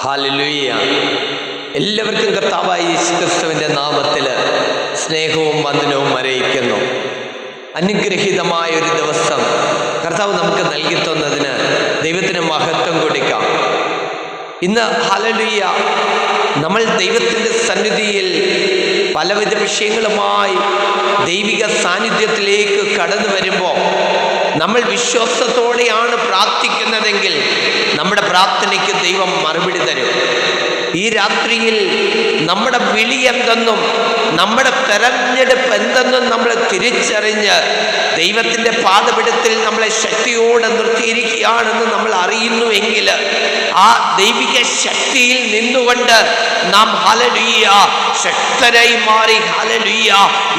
Hallelujah. എല്ലാവർക്കും കർത്താവായ യേശുക്രിസ്തുവിൻ്റെ നാമത്തിൽ സ്നേഹവും വന്ദനവും അറിയിക്കുന്നു. അനുഗ്രഹീതമായ ഒരു ദിവസം കർത്താവ് നമുക്ക് നൽകി തന്നതിന് ദൈവത്തിന് മഹത്വം കൊടുക്കാം. ഇന്ന് ഹല്ലേലൂയ നമ്മൾ ദൈവത്തിൻ്റെ സന്നിധിയിൽ പലവിധ വിഷയങ്ങളുമായി ദൈവിക സാന്നിധ്യത്തിലേക്ക് കടന്നു വരുമ്പോൾ നമ്മൾ വിശ്വാസത്തോടെയാണ് പ്രാർത്ഥിക്കുന്നതെങ്കിൽ നമ്മുടെ പ്രാർത്ഥനയ്ക്ക് ദൈവം മറുപടി തരും. ഈ രാത്രിയിൽ നമ്മുടെ വിളി എന്തെന്നും നമ്മുടെ തെരഞ്ഞെടുപ്പ് എന്തെന്നും നമ്മൾ തിരിച്ചറിഞ്ഞ് ദൈവത്തിൻ്റെ പാദപീഠത്തിൽ നമ്മളെ ശക്തിയോടെ നിർത്തിയിരിക്കുകയാണെന്ന് നമ്മൾ അറിയുന്നുവെങ്കിൽ ആ ദൈവിക ശക്തിയിൽ നിന്നുകൊണ്ട് നാം ഹല്ലേലൂയ ശക്തരായി മാറി ഹല്ലേലൂയ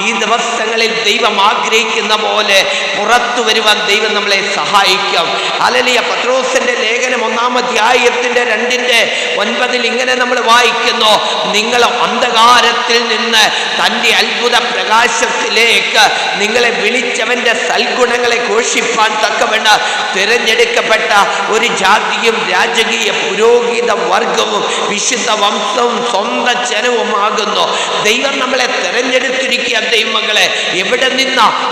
ഈ ദിവസങ്ങളിൽ ദൈവം ആഗ്രഹിക്കുന്ന പോലെ പുറത്തു വരുവാൻ ദൈവം നമ്മളെ സഹായിക്കും. ഹല്ലേലൂയ. പത്രോസിന്റെ ലേഖനം 1-ാം അധ്യായത്തിന്റെ 2-9 ഇങ്ങനെ നമ്മൾ വായിക്കുന്നു, നിങ്ങൾ അന്ധകാരത്തിൽ നിന്ന് തൻ്റെ അത്ഭുത പ്രകാശത്തിലേക്ക് നിങ്ങളെ വിളിച്ചവന്റെ സൽഗുണങ്ങളെ ഘോഷിപ്പാൻ തക്കവണ്ണം തിരഞ്ഞെടുക്കപ്പെട്ട ഒരു ജാതിയും രാജകീയ പുരോഹിത വർഗവും വിശുദ്ധ വംശവും സ്വന്തം ജനവുമാകുന്നു. ദൈവം നമ്മളെ തിരഞ്ഞെടുത്തിരിക്കുക. ദൈവമക്കളെ,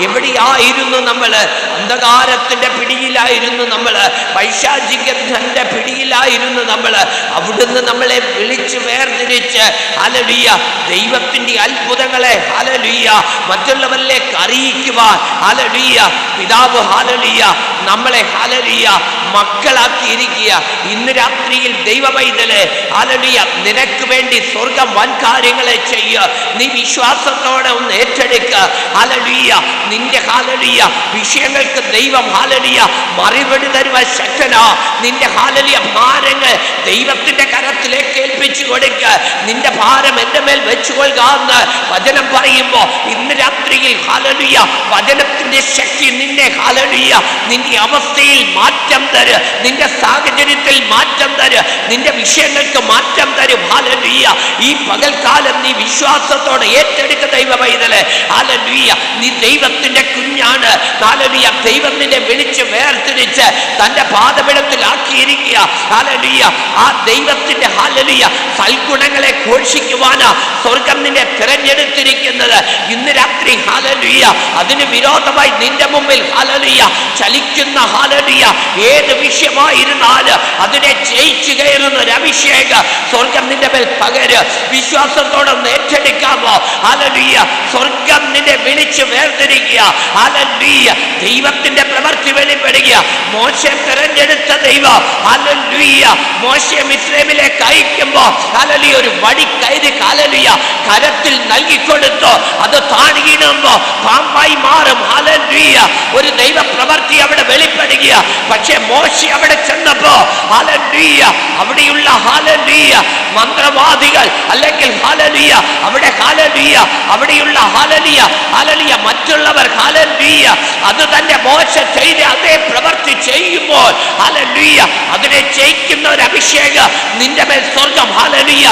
എവിടെയായിരുന്നു നമ്മൾ? അന്ധകാരത്തിന്റെ പിടിയിലായിരുന്നു നമ്മൾ, പൈശാചികന്റെ പിടിയിലായിരുന്നു നമ്മൾ. അവിടുന്ന് നമ്മളെ വിളിച്ചു വേർതിരിച്ച് ഹല്ലേലൂയ ദൈവത്തിന്റെ അത്ഭുതങ്ങളെ ഹല്ലേലൂയ മറ്റുള്ളവരിലേക്ക് അറിയിക്കുവാൻ ഹല്ലേലൂയ പിതാവ് ഹല്ലേലൂയ നമ്മളെ ഹല്ലേലൂയ മക്കളാക്കിയിരിക്കുക. ഇന്ന് രാത്രിയിൽ ദൈവമൈതലേ ഹല്ലേലൂയ നിനക്ക് വേണ്ടി സ്വർഗം വൻ കാര്യങ്ങളെ ചെയ്യുക. നീ വിശ്വാസത്തോടെ ഒന്ന് ഏറ്റെടുക്കുക. ഹല്ലേലൂയ നിന്റെ ഹല്ലേലൂയ വിഷയങ്ങൾക്ക് ദൈവം ഹല്ലേലൂയ മറുപടി തരുവാൻ ശക്തനാ. നിന്റെ ഹല്ലേലൂയ ഭാരങ്ങൾ ദൈവത്തിന്റെ കരത്തിലേക്ക് ഏൽപ്പിച്ചു കൊടുക്കുക. നിന്റെ ഭാരം എൻ്റെ മേൽ വെച്ചുകൊള്ളുക എന്ന് വചനം പറയുമ്പോൾ ഇന്ന് രാത്രിയിൽ ഹല്ലേലൂയ വചനത്തിന്റെ ശക്തി നിന്നെ ഹല്ലേലൂയ നിന്റെ അവസ്ഥയിൽ മാറ്റം തരും, നിന്റെ സാഹചര്യത്തിൽ മാറ്റം തരും, നിന്റെ വിഷയങ്ങൾക്ക് മാറ്റം തരും. ഹല്ലേലൂയ ഈ പകൽക്കാലം നീ വിശ്വാസത്തോടെ ഏറ്റെടുക്ക ദൈവമൈതലേ. ഹല്ലേലൂയ നീ ദൈവത്തിന്റെ കുഞ്ഞാണ്. ഹല്ലേലൂയ ദൈവം നിന്നെ വിളിച്ച് വേർതിരിച്ച് തന്റെ പാദപീഠത്തിലാക്കിയിരിക്കുക. ഹല്ലേലൂയ ആ ദൈവത്തിന്റെ ഹല്ലേലൂയ സൽഗുണങ്ങളെ ഘോഷിക്കുവാനാ സ്വർഗം നിന്നെ തിരഞ്ഞെടുത്തിരിക്കുന്നത്. ഇന്ന് രാത്രി ഹല്ലേലൂയ അതിന് വിരോധമായി നിന്റെ മുമ്പിൽ ഹല്ലേലൂയ ചലിക്കുന്ന ഹല്ലേലൂയ ഏത് വിഷയമായിരുന്നാലും അതിനെ ജയിച്ചു കയറുന്ന ഒരു അഭിഷേകം സ്വർഗം നിന്റെ മേൽ പകര്. വിശ്വാസത്തോടെ ഏറ്റെടുക്കാമോ? ഹല്ലേലൂയ സ്വർഗം നിന്നെ വിളിച്ച് വേർതിരിക്കുക. ഹല്ലേലൂയ ദൈവത്തിന്റെ പ്രവൃത്തി വെളിപ്പെടുക. മോശെ തിരഞ്ഞെടുത്ത ദൈവം ഹല്ലേലൂയ മോശെ മിസ്രൈമിലേക്ക് അയക്കുമ്പോൾ ഹല്ലേലൂയ ഒരു വടി കയറി ഹല്ലേലൂയ കരത്തിൽ നൽകിക്കൊടുത്തു. അത് താണിടുമ്പോ പാമ്പായി മാറും. ഹല്ലേലൂയ ഒരു ദൈവ പ്രവൃത്തി അവിടെ വെളിപ്പെടുക. പക്ഷെ മോശെ അവിടെ ചെന്നപ്പോ ഹല്ലേലൂയ അവിടെയുള്ള ഹല്ലേലൂയ മന്ത്രവാദികൾ അല്ലെങ്കിൽ ഹല്ലേലൂയ അവിടെ ഹല്ലേലൂയ അവിടെയുള്ള ഹല്ലേലൂയ ഹല്ലേലൂയ മറ്റുള്ളവർ ഹല്ലേലൂയ അത് തന്നെ മോശെ ചെയ്ത അതേ പ്രവൃത്തി ചെയ്യുമ്പോൾ ഹല്ലേലൂയ അതിനെ ജയിക്കുന്ന ഒരു അഭിഷേകം നിന്റെ മേൽ സ്വർഗം ഹല്ലേലൂയ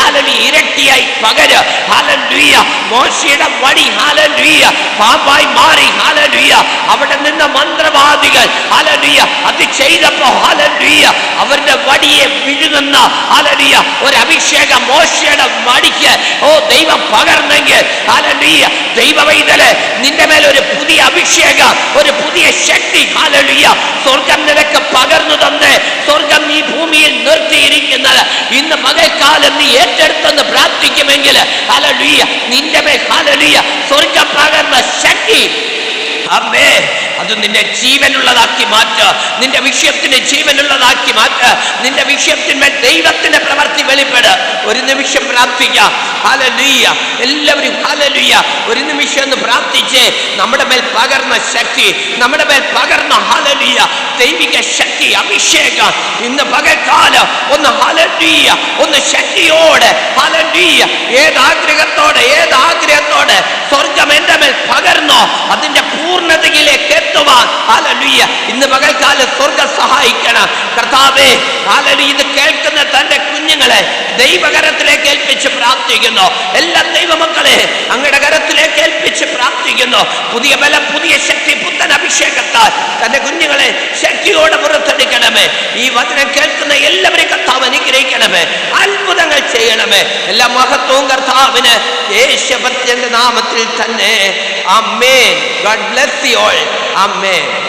ഹല്ലേലൂയ ഇരട്ടിയായി പകര്. ഹല്ലേലൂയ മോശയുടെ വടി ഹല്ലേലൂയ പാമ്പായി മാറി. ഹല്ലേലൂയ അവിടെ നിന്ന് മന്ത്രവാദികൾ ഹല്ലേലൂയ അത് ചെയ്തപ്പോ ഹല്ലേലൂയ അവരുടെ വടിയെ വിഴുങ്ങുന്ന ഹല്ലേലൂയ ഒരു അഭിഷേകം മോശയുടെ വടിക്ക് ദൈവം പകർന്നെങ്കിൽ ഹല്ലേലൂയ ദൈവമൈതലേ നിന്റെ മേൽ ഒരു പുതിയ അഭിഷേകം, ഒരു പുതിയ ശക്തി ഹല്ലേലൂയ സ്വർഗം നിനക്ക് പകർന്നു തന്നെ സ്വർഗം ഈ ഭൂമിയിൽ നിർത്തിയിരിക്കുന്നത്. ഇന്ന് പകൽക്കാലം നീ ഏറ്റെടുത്തെന്ന് പ്രാർത്ഥിക്കുമെങ്കിൽ ഹല്ലേലൂയ നിന്റെ മേൽ ഹല്ലേലൂയ സ്വർഗം പകർന്ന ശക്തി അമ്മേ അത് നിന്റെ ജീവനുള്ളതാക്കി മാറ്റുക. നിന്റെ വിഷയത്തിന് ജീവനുള്ളതാക്കി മാറ്റുക. നിന്റെ വിഷയത്തിന്മേൽ ദൈവത്തിന്റെ പ്രവൃത്തി വെളിപ്പെടുക. ഒരു നിമിഷം പ്രാർത്ഥിക്കാം. ഹല്ലേലൂയ എല്ലാവരും ഹല്ലേലൂയ ഒരു നിമിഷം ഒന്ന് പ്രാർത്ഥിച്ച് നമ്മുടെ മേൽ പകർന്ന ശക്തി, നമ്മുടെ മേൽ പകർന്ന ഹല്ലേലൂയ ദൈവിക ശക്തി അഭിഷേകം ഇന്ന് പകൽക്കാലം ഒന്ന് ഹല്ലേലൂയ ഒന്ന് ശക്തിയോടെ ഹല്ലേലൂയ ഏതാഗ്രഹത്തോടെ സ്വർഗം എൻ്റെ മേൽ പകർന്നോ അതിന്റെ പൂർണ്ണതയിലേക്ക് എത്തുവാൻ ഹല്ലേലൂയ ഇന്ന് പകൽക്കാലം സ്വർഗം സഹായിക്കണം. കർത്താവേ ഹല്ലേലൂയ ഇത് കേൾക്കുന്ന തന്റെ കുഞ്ഞുങ്ങളെ ദൈവകരത്തിലേക്ക് ഏൽപ്പിച്ച് പ്രാർത്ഥിക്കുന്നു. എല്ലാ ദൈവമക്കളെ അങ്ങയുടെ കരത്തിലേക്ക് ഏൽപ്പിച്ച് പ്രാർത്ഥിക്കുന്നു. പുതിയ ബലം, പുതിയ ശക്തി, പുത്തൻ അഭിഷേകത്താൽ തന്റെ കുഞ്ഞുങ്ങളെ ശക്തിയോടെ പുറത്തെടുക്കണമേ. ഈ വചനം കേൾക്കുന്ന എല്ലാവരെയും കർത്താവ് അനുഗ്രഹിക്കണമേ. ചെയ്യണമേ. എല്ലാ മഹത്വവും കർത്താവിന് യേശുവിന്റെ നാമത്തിൽ തന്നെ. ആമേൻ. God bless you all. Amen.